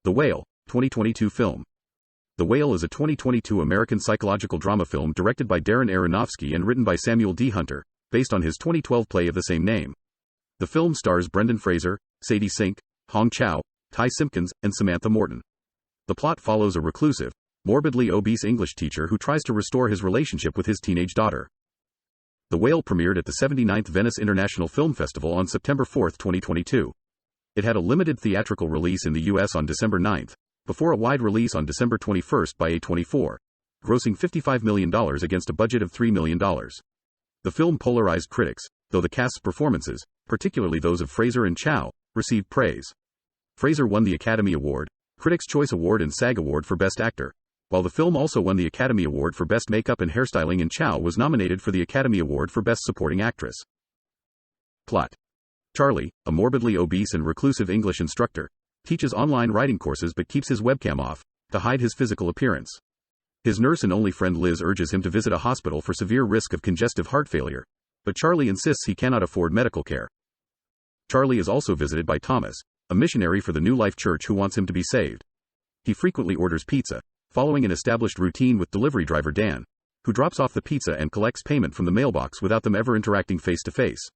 The Whale, 2022 film. The Whale is a 2022 American psychological drama film directed by Darren Aronofsky and written by Samuel D. Hunter, based on his 2012 play of the same name. The film stars Brendan Fraser, Sadie Sink, Hong Chow, Ty Simpkins, and Samantha Morton. The plot follows a reclusive, morbidly obese English teacher who tries to restore his relationship with his teenage daughter. The Whale premiered at the 79th Venice International Film Festival on September 4, 2022. It had a limited theatrical release in the US on December 9, before a wide release on December 21 by A24, grossing $55 million against a budget of $3 million. The film polarized critics, though the cast's performances, particularly those of Fraser and Chow, received praise. Fraser won the Academy Award, Critics' Choice Award and SAG Award for Best Actor, while the film also won the Academy Award for Best Makeup and Hairstyling, and Chow was nominated for the Academy Award for Best Supporting Actress. Plot. Charlie, a morbidly obese and reclusive English instructor, teaches online writing courses but keeps his webcam off, to hide his physical appearance. His nurse and only friend Liz urges him to visit a hospital for severe risk of congestive heart failure, but Charlie insists he cannot afford medical care. Charlie is also visited by Thomas, a missionary for the New Life Church who wants him to be saved. He frequently orders pizza, following an established routine with delivery driver Dan, who drops off the pizza and collects payment from the mailbox without them ever interacting face to face.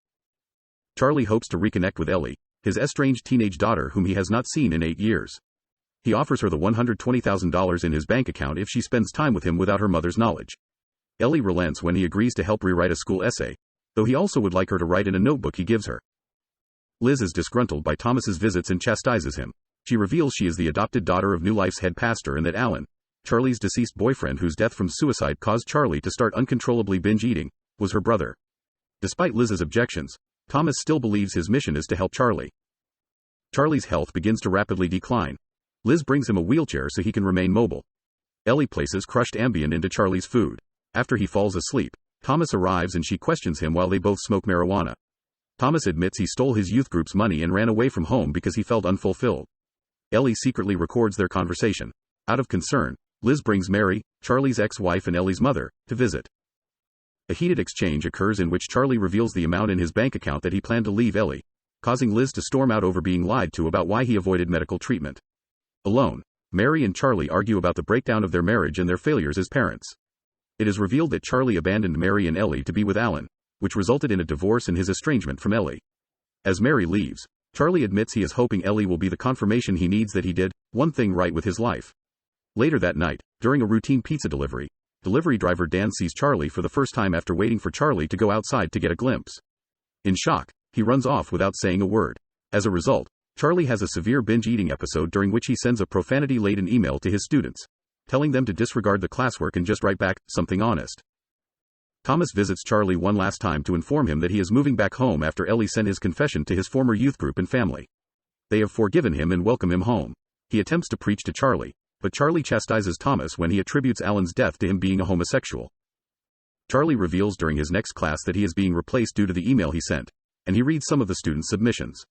Charlie hopes to reconnect with Ellie, his estranged teenage daughter whom he has not seen in 8 years. He offers her the $120,000 in his bank account if she spends time with him without her mother's knowledge. Ellie relents when he agrees to help rewrite a school essay, though he also would like her to write in a notebook he gives her. Liz is disgruntled by Thomas's visits and chastises him. She reveals she is the adopted daughter of New Life's head pastor and that Alan, Charlie's deceased boyfriend whose death from suicide caused Charlie to start uncontrollably binge eating, was her brother. Despite Liz's objections, Thomas still believes his mission is to help Charlie. Charlie's health begins to rapidly decline. Liz brings him a wheelchair so he can remain mobile. Ellie places crushed Ambien into Charlie's food. After he falls asleep, Thomas arrives and she questions him while they both smoke marijuana. Thomas admits he stole his youth group's money and ran away from home because he felt unfulfilled. Ellie secretly records their conversation. Out of concern, Liz brings Mary, Charlie's ex-wife and Ellie's mother, to visit. A heated exchange occurs in which Charlie reveals the amount in his bank account that he planned to leave Ellie, causing Liz to storm out over being lied to about why he avoided medical treatment. Alone, Mary and Charlie argue about the breakdown of their marriage and their failures as parents. It is revealed that Charlie abandoned Mary and Ellie to be with Alan, which resulted in a divorce and his estrangement from Ellie. As Mary leaves, Charlie admits he is hoping Ellie will be the confirmation he needs that he did one thing right with his life. Later that night, during a routine pizza delivery driver Dan sees Charlie for the first time after waiting for Charlie to go outside to get a glimpse. In shock, he runs off without saying a word. As a result, Charlie has a severe binge eating episode during which he sends a profanity-laden email to his students, telling them to disregard the classwork and just write back something honest. Thomas visits Charlie one last time to inform him that he is moving back home after Ellie sent his confession to his former youth group and family. They have forgiven him and welcome him home. He attempts to preach to Charlie, but Charlie chastises Thomas when he attributes Alan's death to him being a homosexual. Charlie reveals during his next class that he is being replaced due to the email he sent, and he reads some of the students' submissions.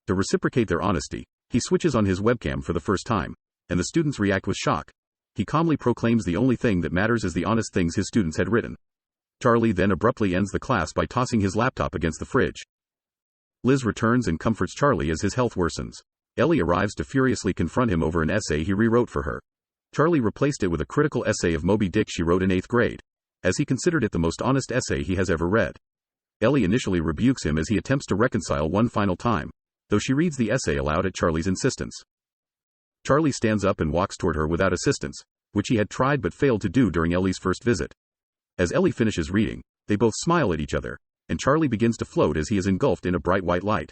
To reciprocate their honesty, he switches on his webcam for the first time, and the students react with shock. He calmly proclaims the only thing that matters is the honest things his students had written. Charlie then abruptly ends the class by tossing his laptop against the fridge. Liz returns and comforts Charlie as his health worsens. Ellie arrives to furiously confront him over an essay he rewrote for her. Charlie replaced it with a critical essay of Moby Dick she wrote in 8th grade, as he considered it the most honest essay he has ever read. Ellie initially rebukes him as he attempts to reconcile one final time, though she reads the essay aloud at Charlie's insistence. Charlie stands up and walks toward her without assistance, which he had tried but failed to do during Ellie's first visit. As Ellie finishes reading, they both smile at each other, and Charlie begins to float as he is engulfed in a bright white light.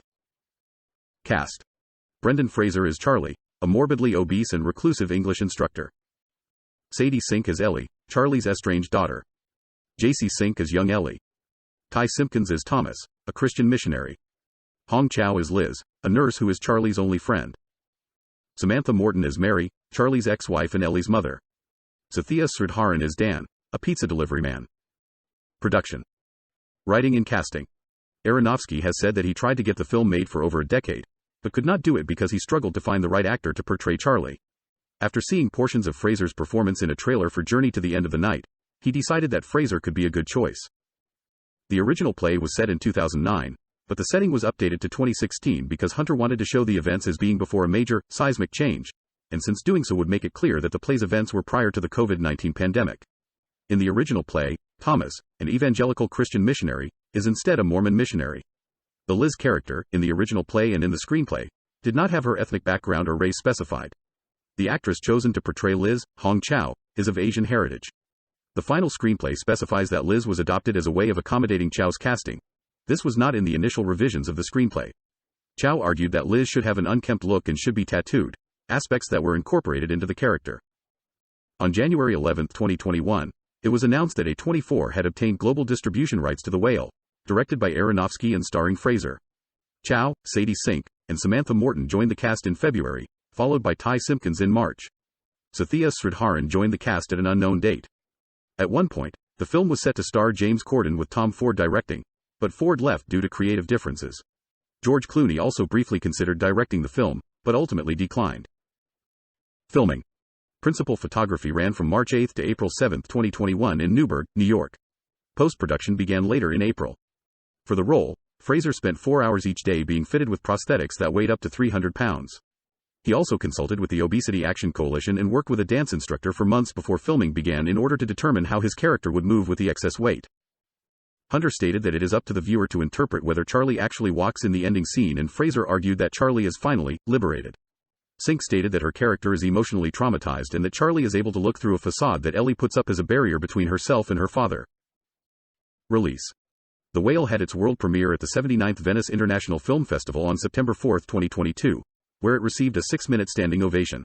Cast. Brendan Fraser as Charlie, a morbidly obese and reclusive English instructor. Sadie Sink as Ellie, Charlie's estranged daughter. J.C. Sink as young Ellie. Ty Simpkins as Thomas, a Christian missionary. Hong Chow as Liz, a nurse who is Charlie's only friend. Samantha Morton as Mary, Charlie's ex-wife and Ellie's mother. Sathya Sridharan as Dan, a pizza delivery man. Production. Writing and casting. Aronofsky has said that he tried to get the film made for over a decade, but could not do it because he struggled to find the right actor to portray Charlie. After seeing portions of Fraser's performance in a trailer for Journey to the End of the Night, he decided that Fraser could be a good choice. The original play was set in 2009, but the setting was updated to 2016 because Hunter wanted to show the events as being before a major, seismic change, and since doing so would make it clear that the play's events were prior to the COVID-19 pandemic. In the original play, Thomas, an evangelical Christian missionary, is instead a Mormon missionary. The Liz character, in the original play and in the screenplay, did not have her ethnic background or race specified. The actress chosen to portray Liz, Hong Chow, is of Asian heritage. The final screenplay specifies that Liz was adopted as a way of accommodating Chow's casting. This was not in the initial revisions of the screenplay. Chow argued that Liz should have an unkempt look and should be tattooed, aspects that were incorporated into the character. On January 11, 2021, it was announced that A24 had obtained global distribution rights to The Whale, directed by Aronofsky and starring Fraser. Chow, Sadie Sink, and Samantha Morton joined the cast in February, followed by Ty Simpkins in March. Sathya Sridharan joined the cast at an unknown date. At one point, the film was set to star James Corden with Tom Ford directing, but Ford left due to creative differences. George Clooney also briefly considered directing the film, but ultimately declined. Filming. Principal photography ran from March 8 to April 7, 2021 in Newburgh, New York. Post-production began later in April. For the role, Fraser spent 4 hours each day being fitted with prosthetics that weighed up to 300 pounds. He also consulted with the Obesity Action Coalition and worked with a dance instructor for months before filming began in order to determine how his character would move with the excess weight. Hunter stated that it is up to the viewer to interpret whether Charlie actually walks in the ending scene, and Fraser argued that Charlie is finally liberated. Sink stated that her character is emotionally traumatized and that Charlie is able to look through a facade that Ellie puts up as a barrier between herself and her father. Release. The Whale had its world premiere at the 79th Venice International Film Festival on September 4, 2022, where it received a 6-minute standing ovation.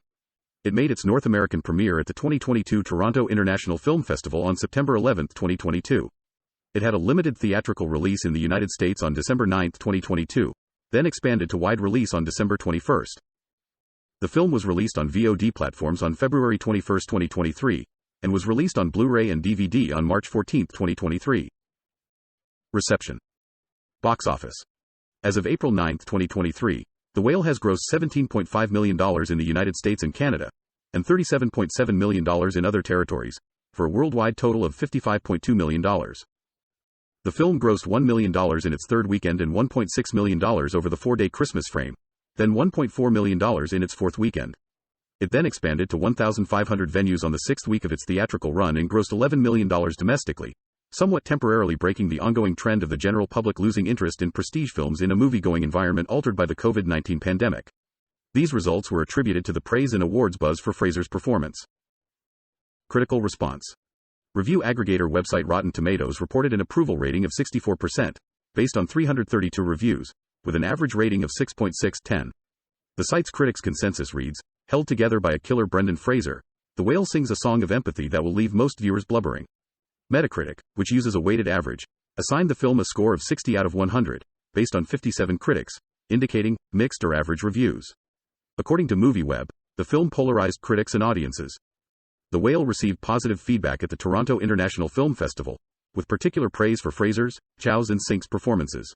It made its North American premiere at the 2022 Toronto International Film Festival on September 11, 2022. It had a limited theatrical release in the United States on December 9, 2022, then expanded to wide release on December 21. The film was released on VOD platforms on February 21, 2023, and was released on Blu-ray and DVD on March 14, 2023. Reception. Box office. As of April 9, 2023, The Whale has grossed $17.5 million in the United States and Canada, and $37.7 million in other territories, for a worldwide total of $55.2 million. The film grossed $1 million in its third weekend and $1.6 million over the 4-day Christmas frame, then $1.4 million in its fourth weekend. It then expanded to 1,500 venues on the sixth week of its theatrical run and grossed $11 million domestically, somewhat temporarily breaking the ongoing trend of the general public losing interest in prestige films in a movie-going environment altered by the COVID-19 pandemic. These results were attributed to the praise and awards buzz for Fraser's performance. Critical response. Review aggregator website Rotten Tomatoes reported an approval rating of 64%, based on 332 reviews, with an average rating of 6.6/10. The site's critics' consensus reads, "Held together by a killer Brendan Fraser, The Whale sings a song of empathy that will leave most viewers blubbering." Metacritic, which uses a weighted average, assigned the film a score of 60 out of 100, based on 57 critics, indicating mixed or average reviews. According to MovieWeb, the film polarized critics and audiences. The Whale received positive feedback at the Toronto International Film Festival, with particular praise for Fraser's, Chow's and Sink's performances.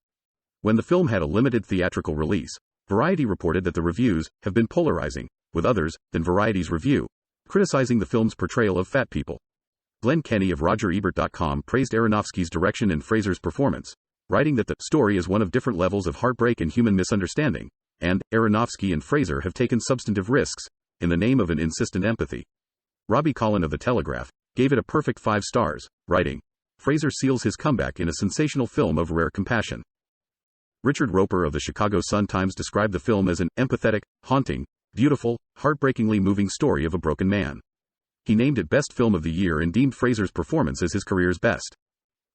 When the film had a limited theatrical release, Variety reported that the reviews have been polarizing, with others, than Variety's review, criticizing the film's portrayal of fat people. Glenn Kenny of RogerEbert.com praised Aronofsky's direction and Fraser's performance, writing that the story is one of different levels of heartbreak and human misunderstanding, and Aronofsky and Fraser have taken substantive risks, in the name of an insistent empathy. Robbie Collin of The Telegraph gave it a perfect 5 stars, writing, "Fraser seals his comeback in a sensational film of rare compassion." Richard Roper of the Chicago Sun-Times described the film as an empathetic, haunting, beautiful, heartbreakingly moving story of a broken man. He named it Best Film of the Year and deemed Fraser's performance as his career's best.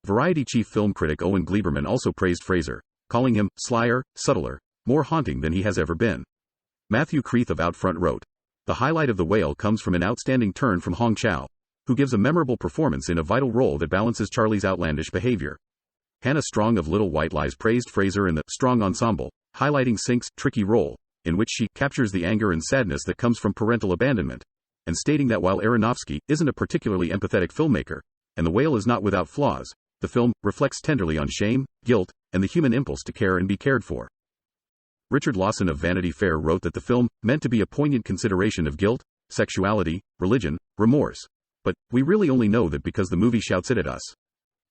Variety chief film critic Owen Gleiberman also praised Fraser, calling him slyer, subtler, more haunting than he has ever been. Matthew Creeth of Outfront wrote, "The highlight of The Whale comes from an outstanding turn from Hong Chow, who gives a memorable performance in a vital role that balances Charlie's outlandish behavior." Hannah Strong of Little White Lies praised Fraser and the strong ensemble, highlighting Sink's tricky role, in which she captures the anger and sadness that comes from parental abandonment, and stating that while Aronofsky isn't a particularly empathetic filmmaker, and The Whale is not without flaws, the film reflects tenderly on shame, guilt, and the human impulse to care and be cared for. Richard Lawson of Vanity Fair wrote that the film meant to be a poignant consideration of guilt, sexuality, religion, remorse. But we really only know that because the movie shouts it at us.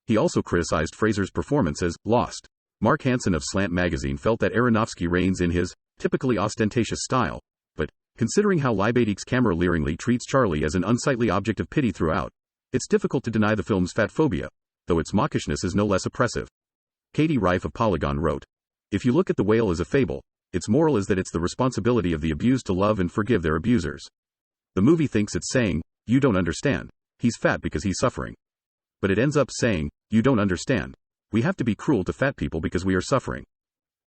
He also criticized Fraser's performance as lost. Mark Hansen of Slant magazine felt that Aronofsky reigns in his typically ostentatious style, but Considering how Liebaitig's camera leeringly treats Charlie as an unsightly object of pity throughout, it's difficult to deny the film's fat phobia, though its mawkishness is no less oppressive. Katie Rife of Polygon wrote, "If you look at The Whale as a fable, its moral is that it's the responsibility of the abused to love and forgive their abusers. The movie thinks it's saying, you don't understand, he's fat because he's suffering. But it ends up saying, you don't understand, we have to be cruel to fat people because we are suffering."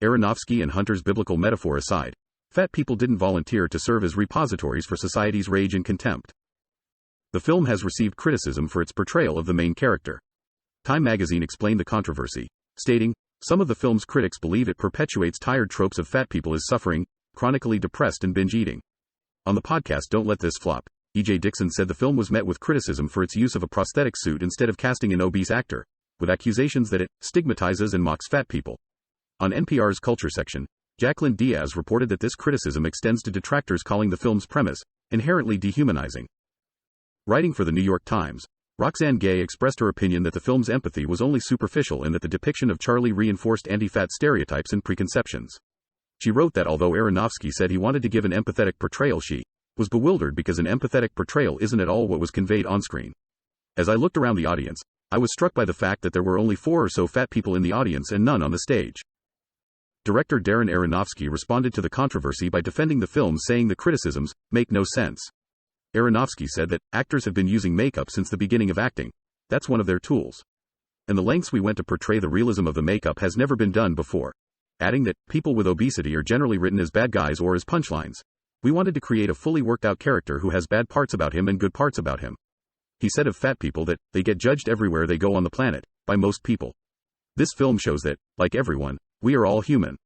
Aronofsky and Hunter's biblical metaphor aside, fat people didn't volunteer to serve as repositories for society's rage and contempt. The film has received criticism for its portrayal of the main character. Time magazine explained the controversy, stating, "Some of the film's critics believe it perpetuates tired tropes of fat people as suffering, chronically depressed and binge eating." On the podcast Don't Let This Flop, E.J. Dixon said the film was met with criticism for its use of a prosthetic suit instead of casting an obese actor, with accusations that it stigmatizes and mocks fat people. On NPR's Culture section, Jacqueline Diaz reported that this criticism extends to detractors calling the film's premise inherently dehumanizing. Writing for the New York Times, Roxane Gay expressed her opinion that the film's empathy was only superficial and that the depiction of Charlie reinforced anti-fat stereotypes and preconceptions. She wrote that although Aronofsky said he wanted to give an empathetic portrayal, she was bewildered because an empathetic portrayal isn't at all what was conveyed on screen. "As I looked around the audience, I was struck by the fact that there were only 4 or so fat people in the audience and none on the stage." Director Darren Aronofsky responded to the controversy by defending the film, saying the criticisms make no sense. Aronofsky said that actors have been using makeup since the beginning of acting. That's one of their tools. And the lengths we went to portray the realism of the makeup has never been done before. Adding that people with obesity are generally written as bad guys or as punchlines. We wanted to create a fully worked out character who has bad parts about him and good parts about him. He said of fat people that they get judged everywhere they go on the planet, by most people. This film shows that, like everyone, we are all human.